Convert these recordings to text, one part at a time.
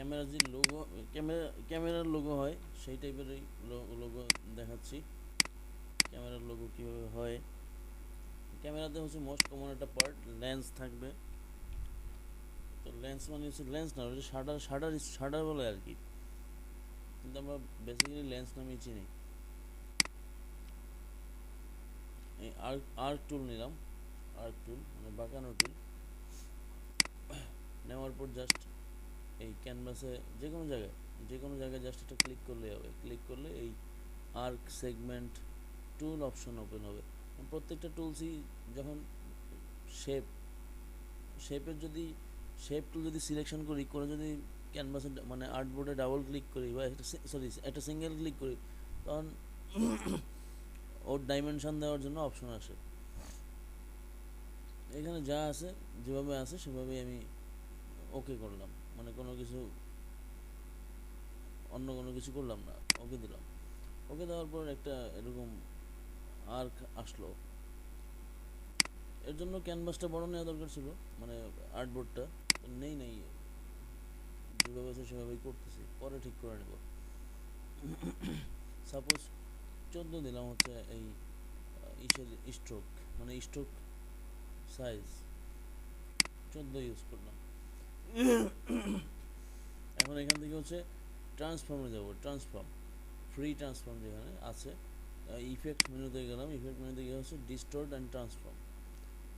Camera যে logo, ক্যামেরার logo হয় সেই টাইপেরই লোগো দেখাচ্ছি। ক্যামেরার লোগো কীভাবে হয়, ক্যামেরাতে হচ্ছে মোস্ট কমন একটা পার্ট লেন্স থাকবে। তো লেন্স মানে হচ্ছে লেন্স না, ওটা শাটার বলে আর কি, কিন্তু আমরা বেসিক্যালি লেন্স নামে চিনি। এই আর্ক টুল নিলাম, আর্ক টুল মানে বাঁকানো টুল। নেওয়ার পর জাস্ট এই ক্যানভাসে যে কোনো জায়গায় জাস্ট এটা ক্লিক করলেই হবে। ক্লিক করলে এই আর্ক সেগমেন্ট টুল অপশন ওপেন হবে। প্রত্যেকটা টুলসই যখন শেপ শেপের যদি শেপ টুল যদি সিলেকশন করি, করে যদি ক্যানভাসে মানে আর্টবোর্ডে ডাবল ক্লিক করি বা একটা সিঙ্গেল ক্লিক করি, তখন ওর ডাইমেনশন দেওয়ার জন্য অপশন আসে। এখানে যা আছে যেভাবে আছে সেভাবেই আমি ওকে করলাম, মানে অন্য কোনো কিছু করলাম না, ওকে দিলাম। ওকে দেওয়ার পর একটা এরকম আর্ক আসলো। এর জন্য ক্যানভাসটা বড় নেওয়া দরকার ছিল, মানে আর্টবোর্ডটা নেই, যেভাবে আছে সেভাবেই করতেছি, পরে ঠিক করে নেব। সাপোজ 14 দিলাম হচ্ছে এই ইসের স্ট্রোক, মানে স্ট্রোক সাইজ 14 ইউজ করলাম। এখন এখান থেকে হচ্ছে ট্রান্সফর্মে যাব। ফ্রি ট্রান্সফর্ম যেখানে আছে, ইফেক্ট মেনুতে গেলাম। ইফেক্ট মেনুতে গিয়ে হচ্ছে ডিস্টোর্ট অ্যান্ড ট্রান্সফর্ম।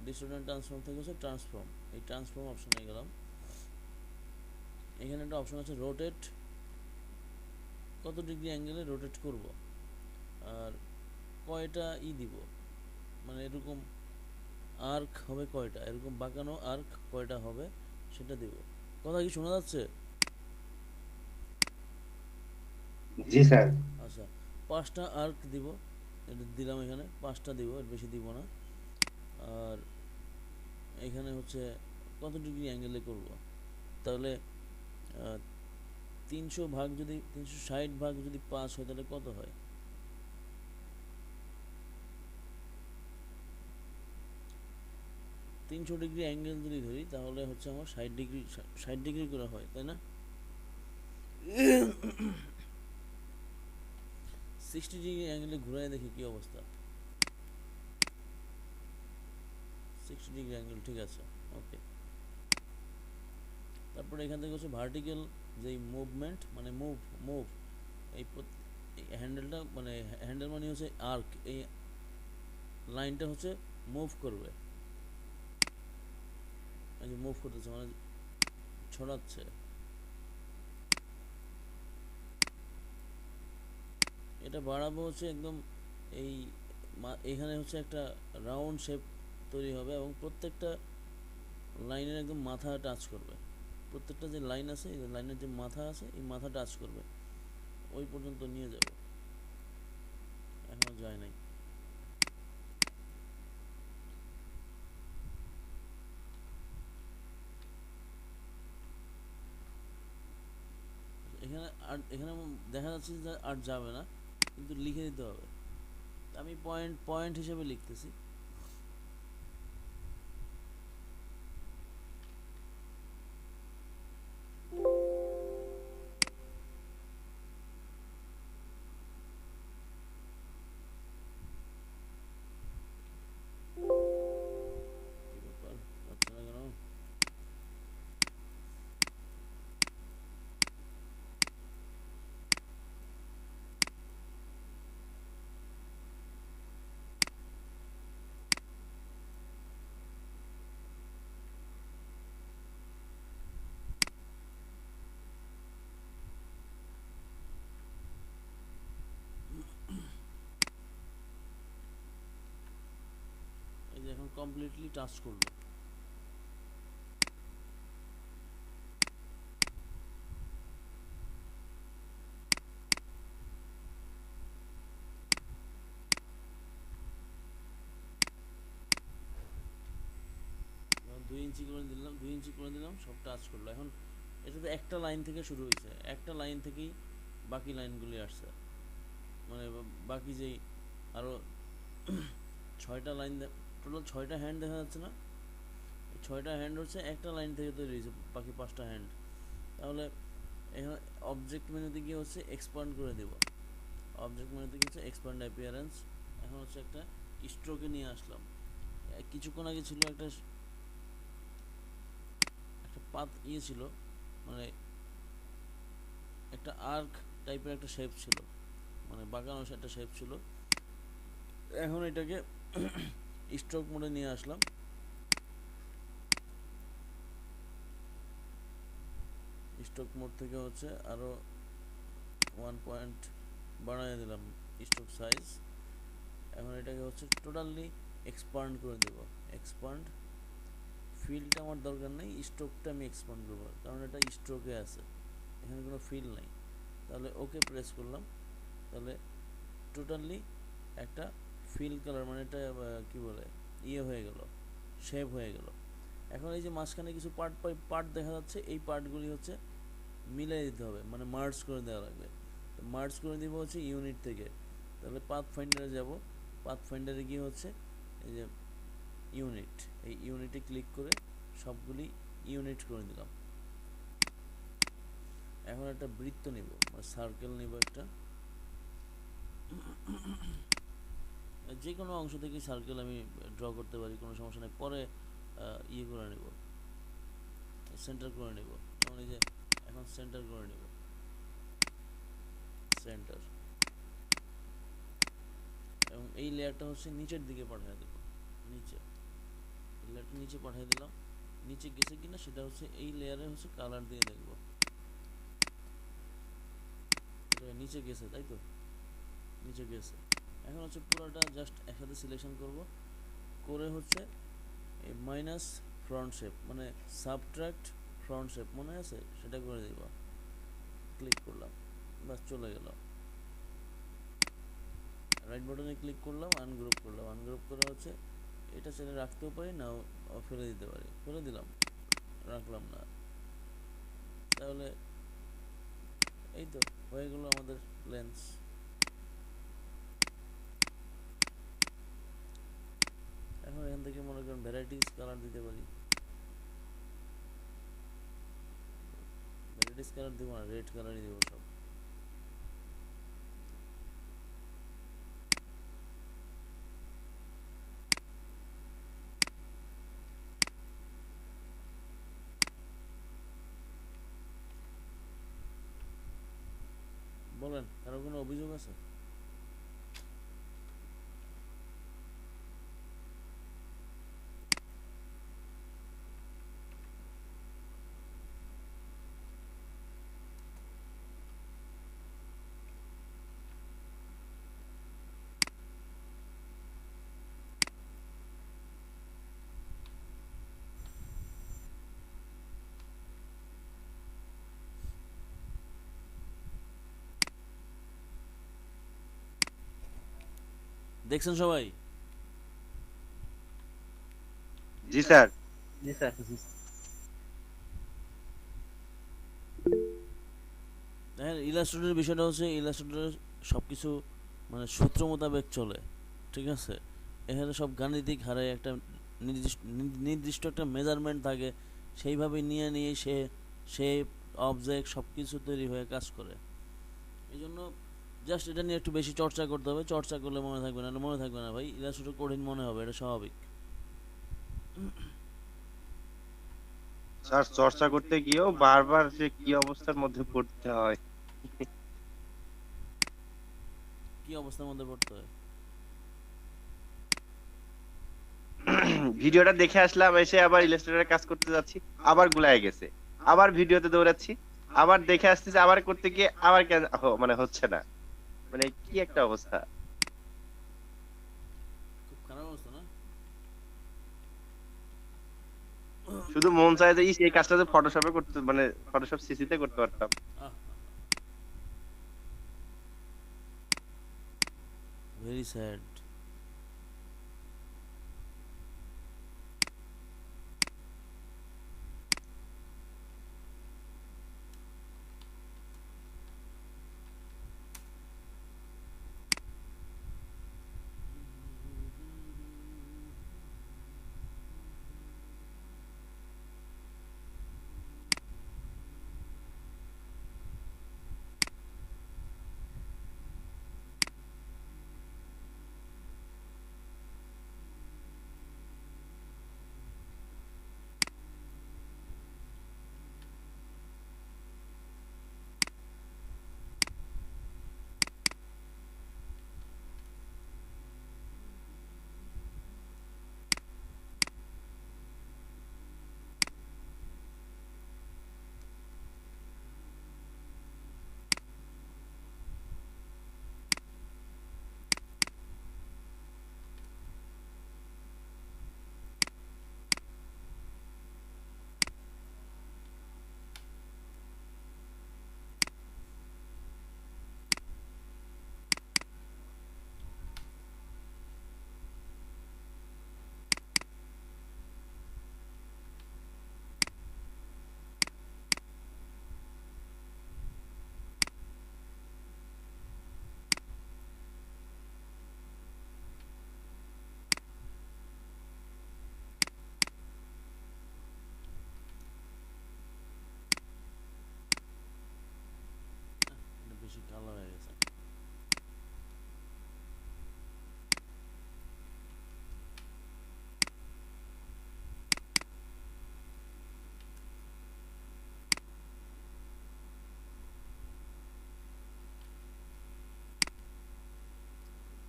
ডিস্টোর্ট অ্যান্ড ট্রান্সফর্ম থেকে হচ্ছে ট্রান্সফর্ম, এই ট্রান্সফর্ম অপশনে গেলাম। এখানে একটা অপশন আছে রোটেট, কত ডিগ্রি অ্যাঙ্গেলে রোটেট করব, আর কয়টা দিব, মানে এরকম আর্ক হবে কয়টা, এরকম বাঁকানো আর্ক কয়টা হবে সেটা দিব। কথা কি শোনা যাচ্ছে? জি স্যার। আচ্ছা, 5টা আর্ক দিব, এটা দিলাম। এখানে 5টা দিব, এর বেশি দিব না। আর এখানে হচ্ছে কত ডিগ্রি অ্যাঙ্গেলে করব, তাহলে 360 ভাগ যদি 5 হয় তাহলে কত হয়? 300 ডিগ্রি অ্যাঙ্গেল যদি ধরি তাহলে হচ্ছে আমার 60 ডিগ্রি করে হয়, তাই না? 60 ডিগ্রি অ্যাঙ্গেলে ঘুরাই দেখি কি অবস্থা। 60 ডিগ্রি অ্যাঙ্গেল ঠিক আছে, ওকে। তারপরে এখান থেকে হচ্ছে ভার্টিক্যাল যেই মুভমেন্ট, মানে মুভ এই হ্যান্ডেলটা, মানে হ্যান্ডেল মানে হচ্ছে আর্ক, এই লাইনটা হচ্ছে মুভ করবে। এই যে মুভ করতেছে মানে ছড়াচ্ছে। এটা বাড়াবো হচ্ছে একদম এই এখানে হচ্ছে একটা রাউন্ড শেপ তৈরি হবে এবং প্রত্যেকটা লাইনের একদম মাথা টাচ করবে। প্রত্যেকটা যে লাইন আছে, এই লাইনের যে মাথা আছে, এই মাথা টাচ করবে, ওই পর্যন্ত নিয়ে যাব। এখনো যায় নাই। এখানে দেখা যাচ্ছে যে আর যাবে না, কিন্তু লিখে দিতে হবে। আমি পয়েন্ট পয়েন্ট হিসেবে লিখতেছি। কি ব্যাপার, যাচ্ছে না কেন? এই যে এখন কমপ্লিটলি টাচ করলো। 2 ইঞ্চি করে দিলাম, 2 ইঞ্চি করে দিলাম, সব টাচ করলো। এখন এটা তো একটা লাইন থেকে শুরু হয়েছে, একটা লাইন থেকেই বাকি লাইনগুলি আসছে, মানে বাকি যেই আরও 6টা লাইন, টোটাল 6টা হ্যান্ড দেখা যাচ্ছে না? 6টা হ্যান্ড হচ্ছে একটা লাইন থেকে তৈরি হয়েছে, বাকি 5টা হ্যান্ড। তাহলে এখানে অবজেক্ট মেনুতে গিয়ে হচ্ছে এক্সপান্ড করে দেব। অবজেক্ট মেনুতে গিয়ে হচ্ছে এক্সপান্ড অ্যাপিয়ারেন্স। এখন হচ্ছে একটা স্ট্রোকে নিয়ে আসলাম। কিছুক্ষণ আগে ছিল একটা পাত ছিল, মানে একটা আর্ক টাইপের একটা শেপ ছিল, মানে বাঁকানো একটা শেপ ছিল। এখন এটাকে স্ট্রোক মোডে নিয়ে আসলাম। স্ট্রোক মোড থেকে হচ্ছে আরও 1 পয়েন্ট বাড়াই দিলাম স্ট্রোক সাইজ। এখন এটাকে হচ্ছে টোটালি এক্সপান্ড করে দেব। এক্সপান্ড ফিলটা আমার দরকার নেই, স্ট্রোকটা আমি এক্সপান্ড করবো, কারণ এটা স্ট্রোকে আছে, এখানে কোনো ফিল নাই। তাহলে ওকে প্রেস করলাম। তাহলে টোটালি একটা ফিল কালার, মানে এটা কি বলে হয়ে গেল, শেপ হয়ে গেল। এখন এই যে মাঝখানে কিছু পার্ট পার্ট দেখা যাচ্ছে, এই পার্টগুলি হচ্ছে মিলাই দিতে হবে, মানে মার্জ করে দেওয়া লাগবে। মার্জ করে দিব হচ্ছে ইউনিট থেকে। তাহলে পাথ ফাইন্ডারে যাব, পাথ ফাইন্ডারে গিয়ে হচ্ছে এই যে ইউনিট, এই ইউনিটে ক্লিক করে সবগুলি ইউনিট করে দিলাম। এখন একটা বৃত্ত নিব, মানে সার্কেল নিব একটা, যে কোনো অংশ থেকে সার্কেল আমি ড্র করতে পারি, কোনো সমস্যা নেই। পরে করে নেব, সেন্টার করে নেব। যেমন এই যে এখন সেন্টার করে নেব, সেন্টার। এবং এই লেয়ারটা হচ্ছে নিচের দিকে পাঠিয়ে দেব, নিচে লেয়ারটা নিচে পাঠিয়ে দিলাম। নিচে গেছে কিনা সেটা হচ্ছে এই লেয়ারে হচ্ছে কালার দিয়ে দেখব। নিচে গেছে, তাই তো, নিচে গেছে। এখন হচ্ছে পুরোটা জাস্ট একসাথে সিলেকশন করব, করে হচ্ছে এই মাইনাস ফ্রন্ট শেপ, মানে সাবট্রাক্ট ফ্রন্ট শেপ মনে আছে, সেটা করে দিব। ক্লিক করলাম, বাস চলে গেল। রাইট বাটনে ক্লিক করলাম, আনগ্রুপ করলাম। আনগ্রুপ করে হচ্ছে এটা চাইলে রাখতেও পারি, নাও ফেলে দিতে পারি। ফেলে দিলাম, রাখলাম না। তাহলে এই তো হয়ে গেল আমাদের লেন্স। এখন এখান থেকে মনে করেন ভ্যারাইটিস কালার দিতে পারি। ভ্যারাইটিস কালার দিব না, রেড কালারই দেবো সব। বলেন, কারো কোনো অভিযোগ আছে? দেখছেন সবাই? জি স্যার। জি স্যার। দেখেন, ইলাস্ট্রেটরের বিষয়টা হচ্ছে ইলাস্ট্রেটরের সব কিছু মানে সূত্র মোতাবেক চলে, ঠিক আছে? এখানে সব গাণিতিক হারে একটা নির্দিষ্ট একটা মেজারমেন্ট থাকে, সেইভাবে নিয়ে নিয়ে সে শেপ, অবজেক্ট সব কিছু তৈরি হয়ে কাজ করে। এই জন্য জাস্ট এটা নিয়ে একটু বেশি চর্চা করতে হবে। চর্চা করলে মনে থাকবে না, মনে থাকবে না ভাই, ইলাস্ট্রেটর কঠিন মনে হবে, এটা স্বাভাবিক। স্যার চর্চা করতে গিয়েও বারবার যে কি অবস্থার মধ্যে পড়তে হয়। কি অবস্থার মধ্যে পড়তে হয়? ভিডিওটা দেখে আসলাম, এসে আবার ইলাস্ট্রেটরে কাজ করতে যাচ্ছি, আবার গুলায় গেছে। আবার ভিডিওতে দৌড়াচ্ছি, আবার দেখে আসতেছি, আবার করতে গিয়ে আবার কেন মানে হচ্ছে না। মানে কি একটা অবস্থা। খুব খারাপ অবস্থা না? শুধু মন চায় যে এই কাজটা যে ফটোশপে করতে, মানে ফটোশপ সিসিতে করতে পারতাম। Very sad.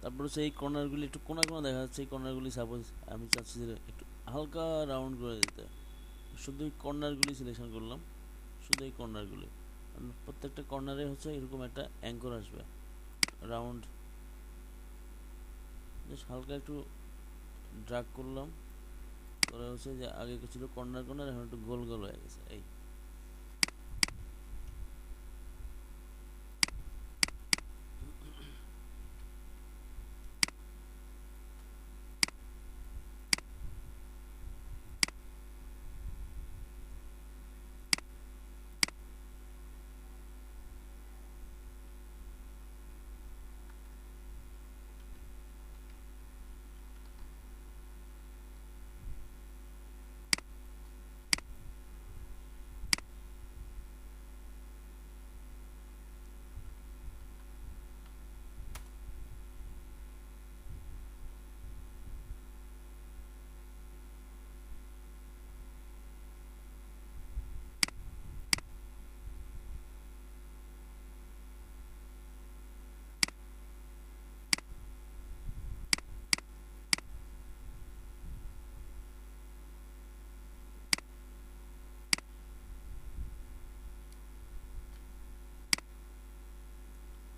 তারপর হচ্ছে এই কর্নারগুলি একটু কোনা কোনা দেখা যাচ্ছে, এই কর্নারগুলি সাপোজ আমি চাচ্ছি যে একটু হালকা রাউন্ড করে দিতে, শুধু এই কর্নারগুলি সিলেকশন করলাম, শুধু এই কর্নারগুলি, প্রত্যেকটা কর্নারে হচ্ছে এরকম একটা অ্যাঙ্কর আসবে রাউন্ড, জাস্ট হালকা একটু ড্রাগ করলাম, করে হচ্ছে যে আগে ছিল কর্নার কর্নার, এখন একটু গোল গোল হয়ে গেছে। এই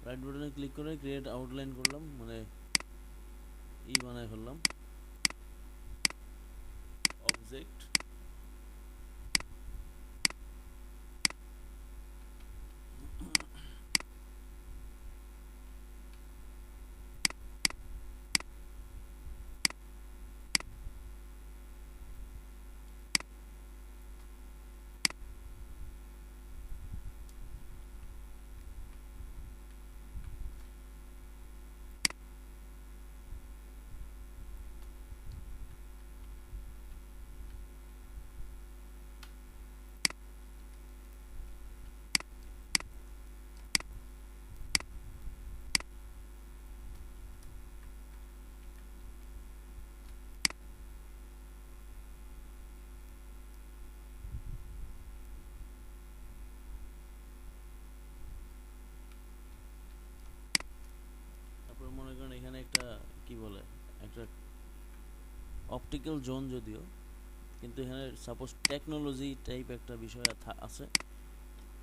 রাইট বাটনে ক্লিক করে ক্রিয়েট আউটলাইন করলাম, মানে বানায় ফেললাম অবজেক্ট, তারপর মনে করেন এখানে একটা কি বলে একটা অপটিক্যাল জোন, যদিও কিন্তু এখানে সাপোজ টেকনোলজি টাইপ একটা বিষয় আছে,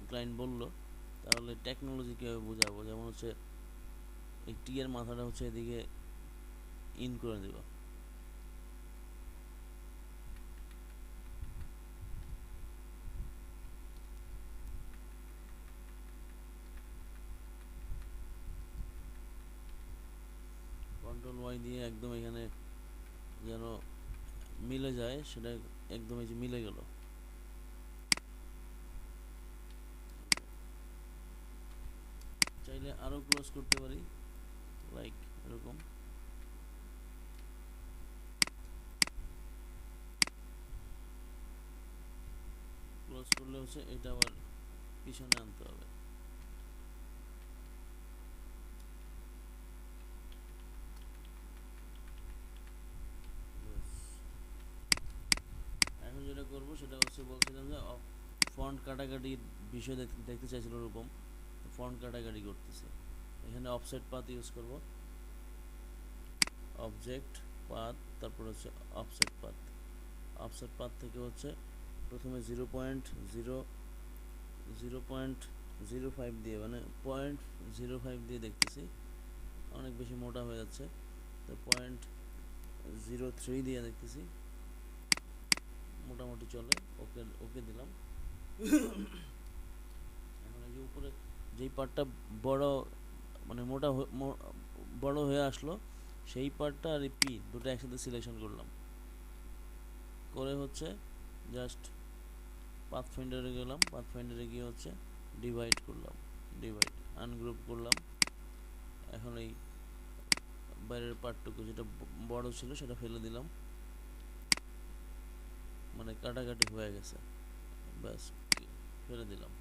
ক্লায়েন্ট বললো, তাহলে টেকনোলজি কীভাবে বোঝাবো, যেমন হচ্ছে এই টি এর মাথাটা হচ্ছে এদিকে ইন করে দেব, কন্ট্রোল ওয়াই দিয়ে একদম এখানে যেন মিলে যায়, সেটা একদম এই যে মিলে গেল। চাইলে আরও ক্লোজ করতে পারি, লাইক এরকম, ক্লোজ করলে হচ্ছে এটা আবার পিছনে আনতে হবে। এখন যেটা করবো সেটা হচ্ছে, বলছিলাম যে ফন্ট কাটাকাটির বিষয় দেখতে চাইছিল ওরকম, ফন্ট কাটাকাটি করতেছে, এখানে অফসেট পাথ ইউজ করব, অবজেক্ট পাথ, তারপর হচ্ছে অফসেট পাথ, অফসেট পাথ থেকে হচ্ছে প্রথমে 0.0.05 দিয়ে, মানে 0.05 দিয়ে দেখতেছি, অনেক বেশি মোটা হয়ে যাচ্ছে, তো 0.03 দিয়ে দেখতেছি, মোটামুটি চলে, ওকে ওকে দিলাম। এখন এই যে উপরে যেই পার্টটা বড়, মানে বড় হয়ে আসলো, সেই পার্টটা আর এই পি দুটো একসাথে সিলেকশন করলাম, করে হচ্ছে জাস্ট পাথফাইন্ডারে গেলাম, পাথফাইন্ডারে গিয়ে হচ্ছে ডিভাইড করলাম, ডিভাইড আনগ্রুপ করলাম। এখন এই বাইরের পার্টটুকু যেটা বড় ছিল সেটা ফেলে দিলাম, মানে কাটাকাটি হয়ে গেছে, ব্যাস ফেলে দিলাম।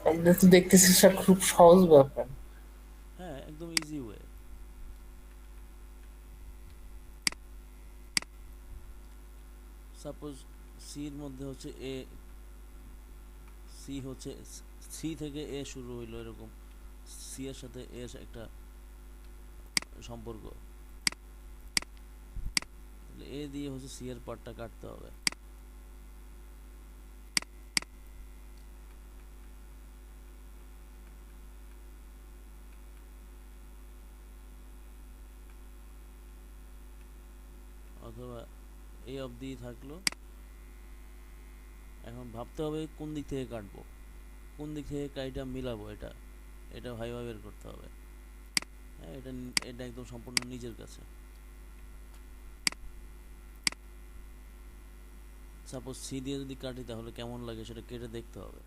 এটা তো দেখতেছি স্যার খুব সহজ ব্যাপার। হ্যাঁ, একদম ইজি ওয়ে। সাপোজ সির মধ্যে হচ্ছে সি হচ্ছে সি থেকে এ শুরু হইলো, এরকম সি এর সাথে এ একটা সম্পর্ক, এ দিয়ে হচ্ছে সি এর পার্টটা কাটতে হবে। অথবা এই অবধি থাকলো। এখন ভাবতে হবে কোন দিক থেকে কাটবো, কোন দিক থেকে কাইটা মিলাবো, এটা ভাইবা বের করতে হবে। হ্যাঁ, এটা একদম সম্পূর্ণ নিজের কাছে। সাপোজ সি দিয়ে যদি কাটি তাহলে কেমন লাগে সেটা কেটে দেখতে হবে,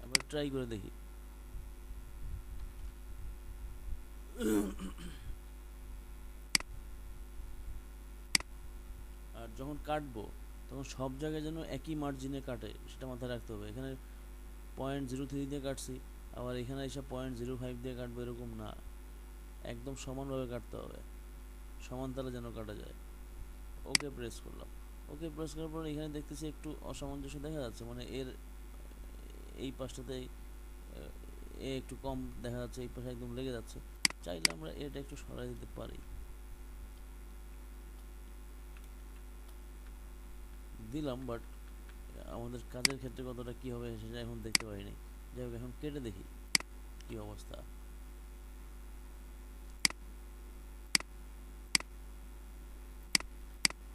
আমরা ট্রাই করে দেখি। আর যখন কাটবো তখন সব জায়গায় যেন একই মার্জিনে কাটে সেটা মাথায় রাখতে হবে। এখানে 0.03 দিয়ে কাটছি, আবার এখানে এসে 0.05 দিয়ে কাটবো এরকম না, একদম সমানভাবে কাটতে হবে, সমান তালে যেন কাটা যায়। ওকে প্রেস করলাম। ওকে প্রেস করার পর এখানে দেখতেছি একটু অসামঞ্জস্য দেখা যাচ্ছে, মানে এর এই পাশটাতে এ একটু কম দেখা যাচ্ছে, এই পাশে একদম লেগে যাচ্ছে। চাইলে আমরা এটা একটু সরাই দিতে পারি, দিলাম, বাট আমাদের কাজের ক্ষেত্রে কতটা কী হবে সেটা এখন দেখতে পারিনি। যাই হোক, এখন কেটে দেখি কী অবস্থা।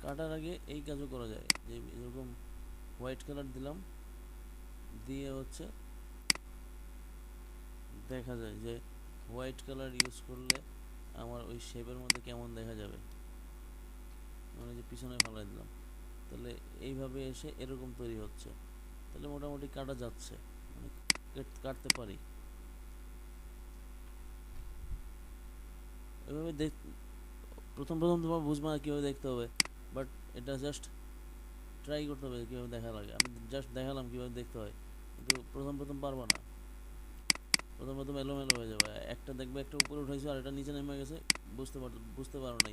কাটার আগে এই কাজও করা যায়, যে এরকম হোয়াইট কালার দিলাম, দিয়ে হচ্ছে দেখা যায় যে হোয়াইট কালার ইউজ করলে আমার ওই শেপের মধ্যে কেমন দেখা যাবে, মানে যে পিছনে ফালাই দিলাম, তাহলে এইভাবে এসে এরকম তৈরি হচ্ছে, তাহলে মোটামুটি কাটা যাচ্ছে, মানে কাটতে পারি। এভাবে প্রথম প্রথম তোমার বুঝবা না কীভাবে দেখতে হবে, বাট এটা জাস্ট ট্রাই করতে হবে কীভাবে দেখা লাগে। আমি জাস্ট দেখালাম কীভাবে দেখতে হয়, কিন্তু প্রথম প্রথম পারবা না, প্রথম প্রথম এলোমেলো হয়ে যাবে। একটা দেখবে একটা উপরে উঠাইছে আর এটা নিচে নেমে গেছে, বুঝতে পারো না,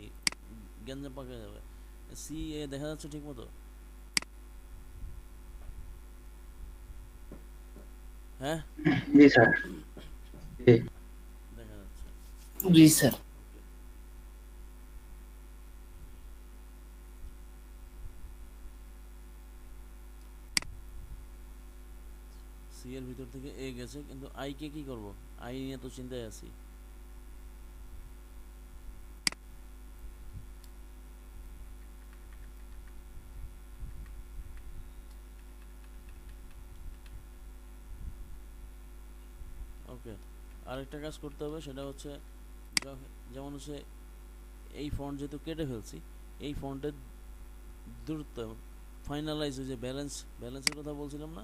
গ্যাঞ্জাম পাকে যাবে। সি এ দেখা যাচ্ছে ঠিক মতো? হ্যাঁ, জি স্যার। জি। দেখা যাচ্ছে। জি স্যার। সি এর ভিতর থেকে এ গেছে, কিন্তু আই কে কি করব? আই নিয়ে তো চিন্তায় আছি। ওকে, আরেকটা কাজ করতে হবে, সেটা হচ্ছে যেমন হচ্ছে এই ফন্ট যেহেতু কেটে ফেলছি, এই ফন্টের দূরত্ব ফাইনালাইজ হয়ে যে ব্যালেন্সের কথা বলছিলাম না,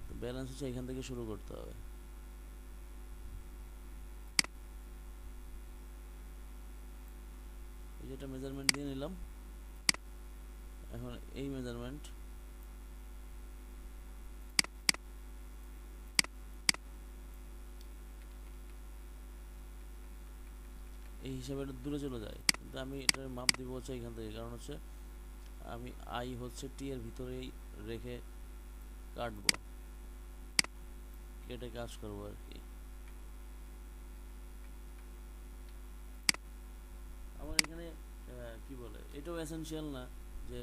তো ব্যালেন্স হচ্ছে এখান থেকে শুরু করতে হবে। এই যেটা মেজারমেন্ট দিয়ে নিলাম, এখন এই মেজারমেন্ট এই হিসাবে এটা দূরে চলে যায়, কিন্তু আমি এটার মাপ দিব হচ্ছে এখান থেকে, কারণ হচ্ছে আমি আই হচ্ছে টি এর ভিতরেই রেখে কাটবো, কেটে কাজ করবো আর কি। আমার এখানে কি বলে, এটাও এসেনশিয়াল না যে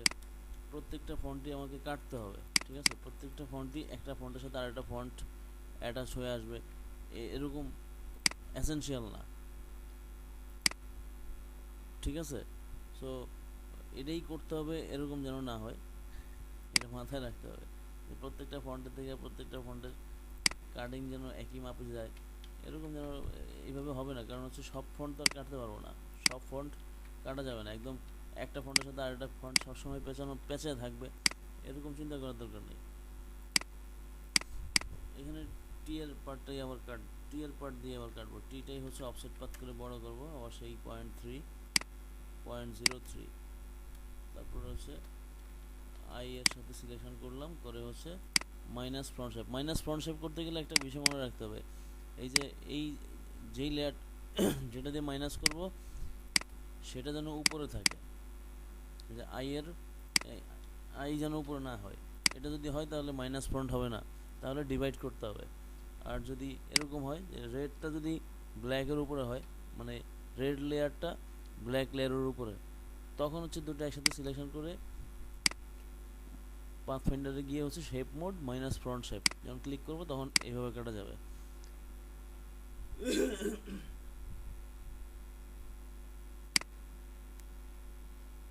প্রত্যেকটা ফন্টই আমাকে কাটতে হবে, ঠিক আছে? প্রত্যেকটা ফন্টই একটা ফন্টের সাথে আরেকটা ফন্ট অ্যাটাচ হয়ে আসবে, এরকম এসেনশিয়াল না, ঠিক আছে? সো এটাই করতে হবে, এরকম যেন না হয়, এটা মাথায় রাখতে হবে যে প্রত্যেকটা ফন্টের থেকে প্রত্যেকটা ফন্টের কাটিং যেন একই মাপে যায়, এরকম যেন এইভাবে হবে না, কারণ হচ্ছে সব ফন্ট তো আর কাটতে পারবো না, সব ফন্ট কাটা যাবে না, একদম একটা ফন্টের সাথে আরেকটা ফন্ট সবসময় পেঁচে থাকবে, এরকম চিন্তা করার দরকার নেই। এখানে টি এর পার্টটাই আবার টি এর পার্ট দিয়ে আবার কাটবো, টিটাই হচ্ছে অফসেট পাত করে বড় করব, আবার সেই 0.3, তারপর হচ্ছে আই এর সাথে সিলেকশন করলাম, করে হচ্ছে মাইনাস ফ্রন্ট শেপ করতে গেলে একটা বিষয় মনে রাখতে হবে, এই যে যেই লেয়ার যেটা দিয়ে মাইনাস করব সেটা যেন উপরে থাকে, যে আই যেন উপরে না হয়, এটা যদি হয় তাহলে মাইনাস ফ্রন্ট হবে না, তাহলে ডিভাইড করতে হবে, আর যদি এরকম হয় যে রেডটা যদি ব্ল্যাকের উপরে হয়, মানে রেড লেয়ারটা ব্ল্যাক লেয়ারের উপরে, তখন হচ্ছে দুটো একসাথে সিলেকশন করে পাথফাইন্ডারে গিয়ে হচ্ছে shape mode minus front shape যখন ক্লিক করবো তখন এইভাবে কাটা যাবে।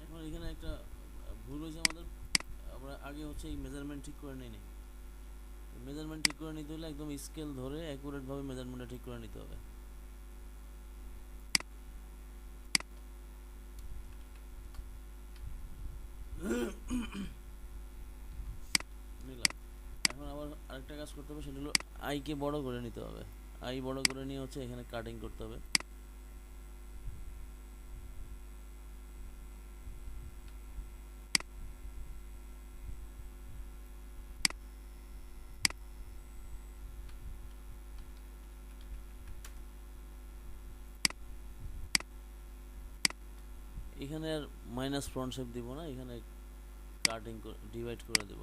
এখন এখানে একটা ভুল হয়েছে আমাদের, আমরা আগে হচ্ছে এই মেজারমেন্ট ঠিক করে নিই। মেজারমেন্ট ঠিক করে নিতে হলে একদম স্কেল ধরে অ্যাকুরেটভাবে মেজারমেন্টটা ঠিক করে নিতে হবে। নিলাম। এখন আবার আরেকটা কাজ করতে হবে, সেটা হলো আইকে বড় করে নিতে হবে। আই বড় করে নিয়ে হচ্ছে এখানে কাটিং করতে হবে। এখানে আর মাইনাস ফ্রন্ট শেপ দিব না, এখানে কাটিং ডিভাইড করে দেব।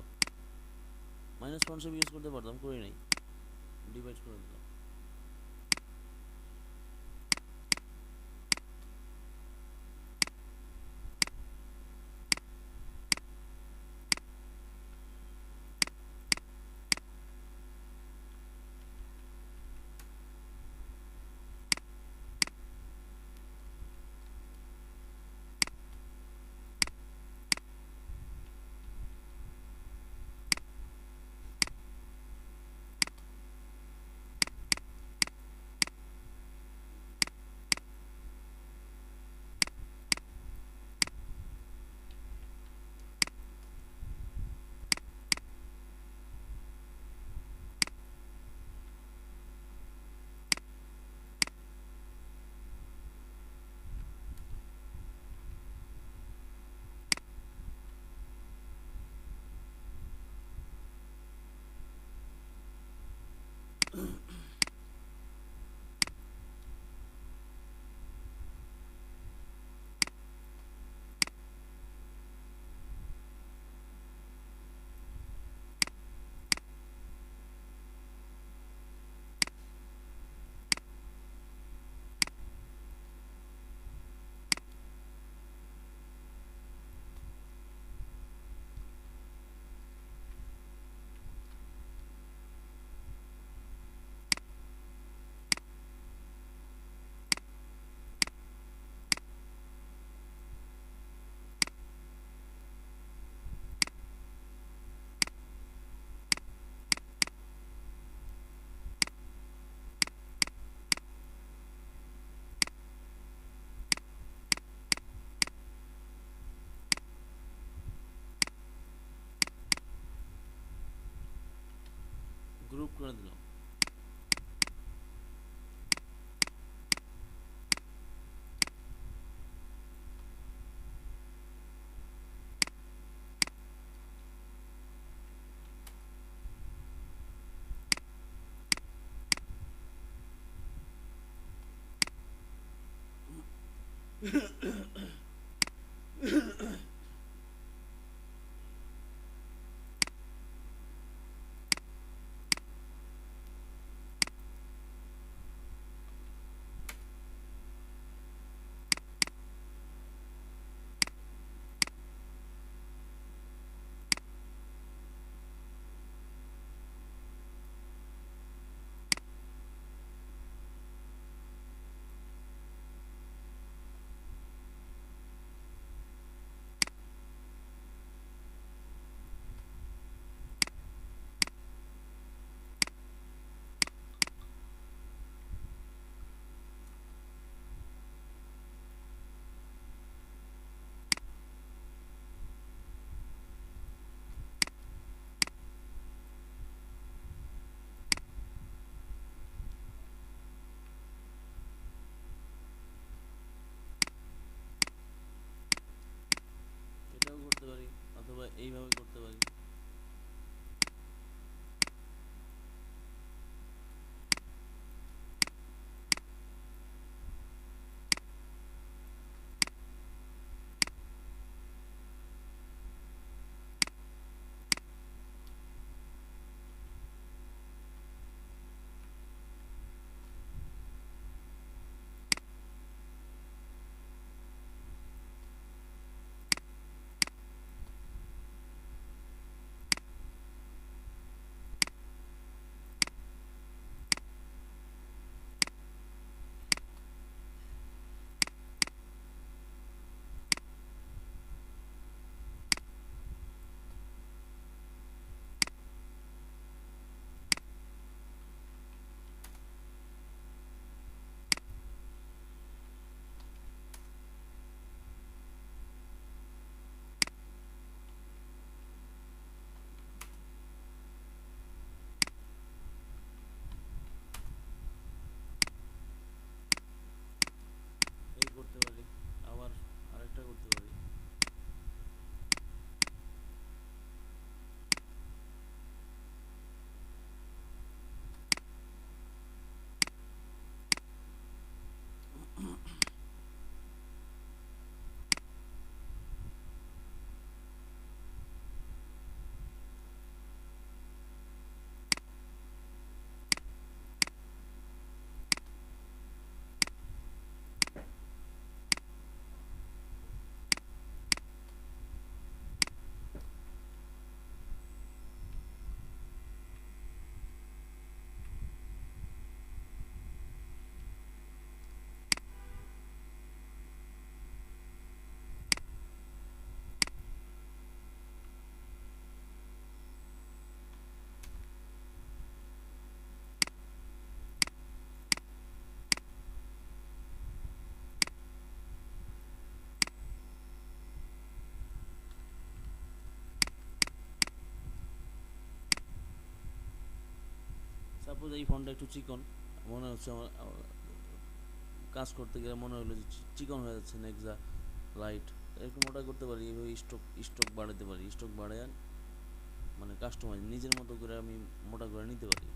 মাইনাস ফ্রন্ট শেপ ইউজ করতে পারতাম, করি নাই, ডিভাইড করে দিলাম। গ্রুপ করে দিলাম। এটাও করতে পারি, অথবা এইভাবে করতে পারি। সাপোজ এই ফন্টটা একটু চিকন মনে হচ্ছে আমার কাজ করতে গেলে মনে হলো যে চিকন হয়ে যাচ্ছে নেক্সা লাইট, একটু মোটা করতে পারি, এইভাবে স্ট্রোক বাড়াতে পারি, স্ট্রোক বাড়ায় মানে কাস্টমাইজ নিজের মতো করে আমি মোটা করে নিতে পারি।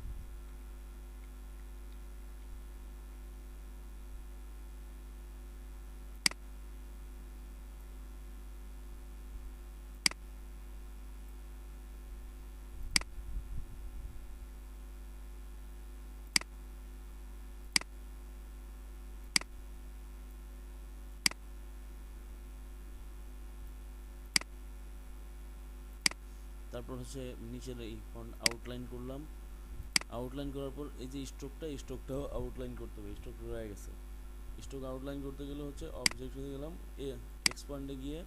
তারপর হচ্ছে নিচের এই ফন্ট আউটলাইন করলাম, আউটলাইন করার পর এই যে স্ট্রোকটাও আউটলাইন করতে হবে, স্ট্রোক রয়ে গেছে। স্ট্রোক আউটলাইন করতে গেলে হচ্ছে অবজেক্টে গেলাম, এক্সপান্ডে গিয়ে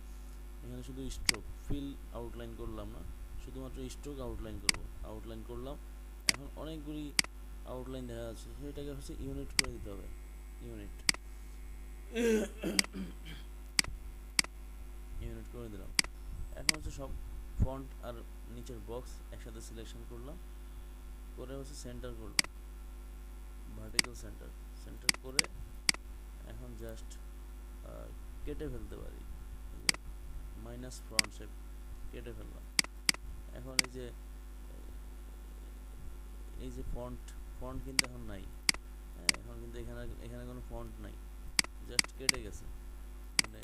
এখানে শুধু স্ট্রোক ফিল আউটলাইন করলাম না, শুধুমাত্র স্ট্রোক আউটলাইন করব, আউটলাইন করলাম। এখন অনেকগুলি আউটলাইন দেখা যাচ্ছে, সেটাকে হচ্ছে ইউনিট করে দিতে হবে, ইউনিট ইউনিট করে দিলাম। এখন হচ্ছে সব ফন্ট আর নিচের বক্স একসাথে সিলেকশন করলাম, করে হচ্ছে সেন্টার করলাম, ভার্টিক্যাল সেন্টার, সেন্টার করে এখন জাস্ট কেটে ফেলতে পারি, মাইনাস ফ্রন্ট শেপ কেটে ফেললাম। এখন এই যে ফন্ট কিন্তু এখন নাই, এখন কিন্তু এখানে কোনো ফন্ট নাই, জাস্ট কেটে গেছে। মানে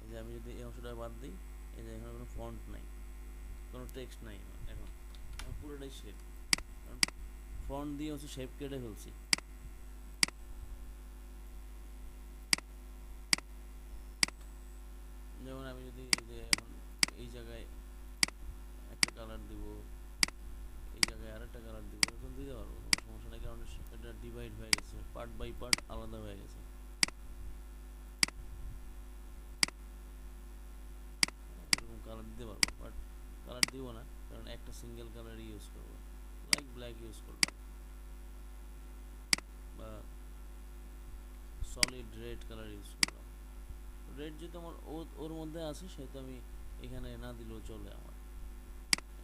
এই যে আমি যদি এই অংশটা বাদ দিই, এই যে এখানে কোনো ফন্ট নাই, কোনো টেক্সট নাই, এখন পুরোটাই শেপ, কারণ ফন্ট দিয়ে হচ্ছে শেপ কেটে ফেলছি। যেমন আমি যদি এই যে এখন এই জায়গায় একটা কালার দিব, এই জায়গায় আরেকটা কালার দিব, এখন দিতে পারবো, কোনো সমস্যা নেই, কারণ এটা ডিভাইড হয়ে গেছে, পার্ট বাই পার্ট আলাদা হয়ে গেছে। এরকম কালার দিতে পারবো, বাট কালার দিব না, কারণ একটা সিঙ্গেল কালারই ইউজ করবো, লাইক ব্ল্যাক ইউজ করলাম বা সলিড রেড কালার ইউজ করলাম। রেড যেহেতু আমার ওর মধ্যে আছে, সেহেতু আমি এখানে না দিলেও চলে আমার।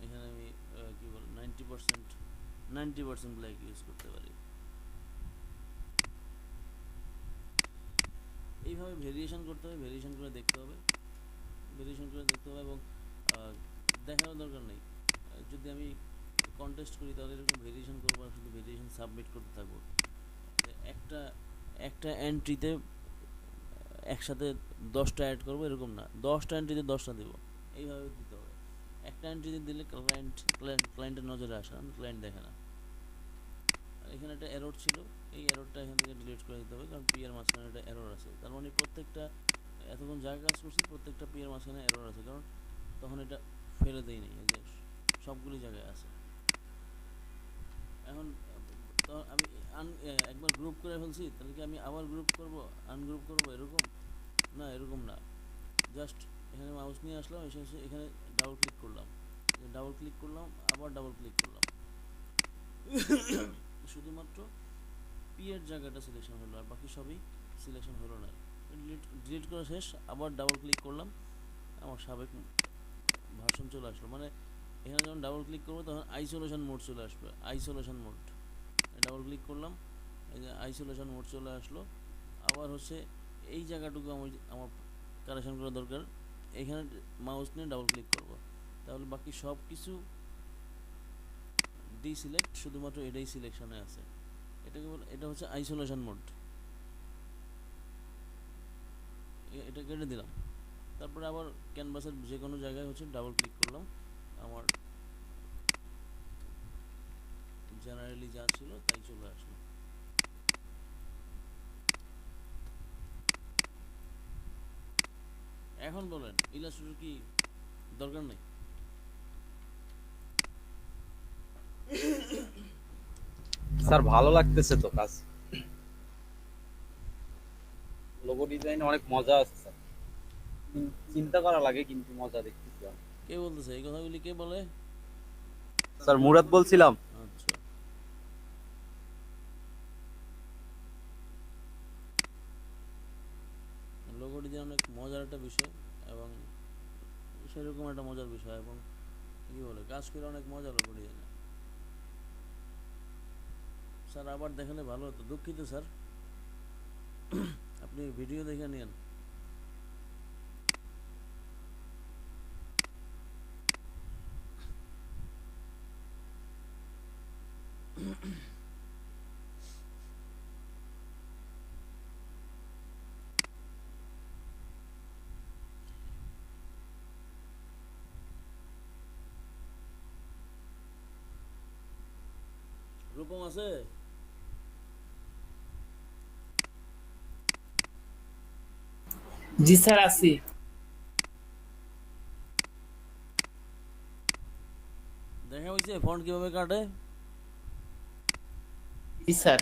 এখানে আমি কি বল 90% ব্ল্যাক ইউজ করতে পারি। এইভাবে ভেরিয়েশন করতে হবে, ভেরিয়েশন করে দেখতে হবে, ভেরিয়েশন করে দেখতে হবে, এবং দেখানোর দরকার নেই। যদি আমি কন্টেস্ট করি তাহলে এরকম ভেরিয়েশন করবো আর শুধু ভেরিয়েশন সাবমিট করতে থাকবো, একটা একটা এন্ট্রিতে একসাথে 10টা অ্যাড করবো এরকম না, 10টা এন্ট্রিতে 10টা দেবো, এইভাবে দিতে হবে। একটা এন্ট্রিতে দিলে ক্লায়েন্টের নজরে আসে না, ক্লায়েন্ট দেখে না। আর এখানে একটা এরর ছিল, এই এররটা এখান থেকে ডিলিট করে দিতে হবে, কারণ পি এর মাঝখানে একটা এরর আছে, তার মানে প্রত্যেকটা এতক্ষণ যা কাজ করছি প্রত্যেকটা পি এর মাঝখানে এরর আছে, কারণ তখন এটা ফেলে দেই নেই, যে সবগুলি জায়গায় আছে। এখন তো আমি একবার গ্রুপ করে ফেলছি, তাহলে কি আমি আবার গ্রুপ করব, আনগ্রুপ করব, এরকম না, এরকম না। জাস্ট এখানে মাউস নিয়ে আসলাম, এসে এখানে ডাবল ক্লিক করলাম, আবার ডাবল ক্লিক করলাম, শুধুমাত্র পি এর জায়গাটা সিলেকশন হলো, আর বাকি সবই সিলেকশন হলো না। ডিলিট করা শেষ, আবার ডাবল ক্লিক করলাম, আমার সাবেক ভার্সন চলে আসলো। মানে এখানে যখন ডাবল ক্লিক করবো তখন আইসোলেশন মোড চলে আসবে, আইসোলেশন মোড, ডাবল ক্লিক করলাম, এই যে আইসোলেশন মোড চলে আসলো। আবার হচ্ছে এই জায়গাটুকু আমার কারেকশন করা দরকার, এখানে মাউস নিয়ে ডাবল ক্লিক করব, তাহলে বাকি সব কিছু ডিসিলেক্ট, শুধুমাত্র এটাই সিলেকশনে আছে। এটা হচ্ছে আইসোলেশন মোড, এটা কেটে দিলাম। তারপরে আবার ক্যানভাসের যে কোনো জায়গায় হচ্ছে ডাবল ক্লিক করলাম, আমার জেনারেলি যা ছিল তাই চলে আসলো। এখন বলেন ইলাস্ট্রেটর কি দরকার নেই? স্যার ভালো লাগতেছে তো কাজ, লোগো ডিজাইন অনেক মজা আছে স্যার, চিন্তা করা লাগে কিন্তু মজা দেখতেছি। কে বলতেছে এই কথাগুলি, কে বলে? স্যার মুরাদ বলছিলাম। আচ্ছা, লোগো ডিজাইন অনেক মজার একটা বিষয়, এবং সেরকম একটা মজার বিষয়, এবং কি বলে কাজ করে অনেক মজা লোগো ডিজাইনে। স্যার আবার দেখালে ভালো হতো, দুঃখিত স্যার। আপনি ভিডিও দেখে নিন। রূপম আছে? জি স্যার আছি। দেখা হয়েছে ফন্ট কিভাবে কাটে? জি স্যার,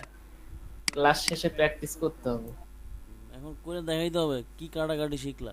ক্লাস শেষে প্র্যাকটিস করতে হবে। এখন করে দেখাইতে হবে কি কাটাকাটি শিখলা।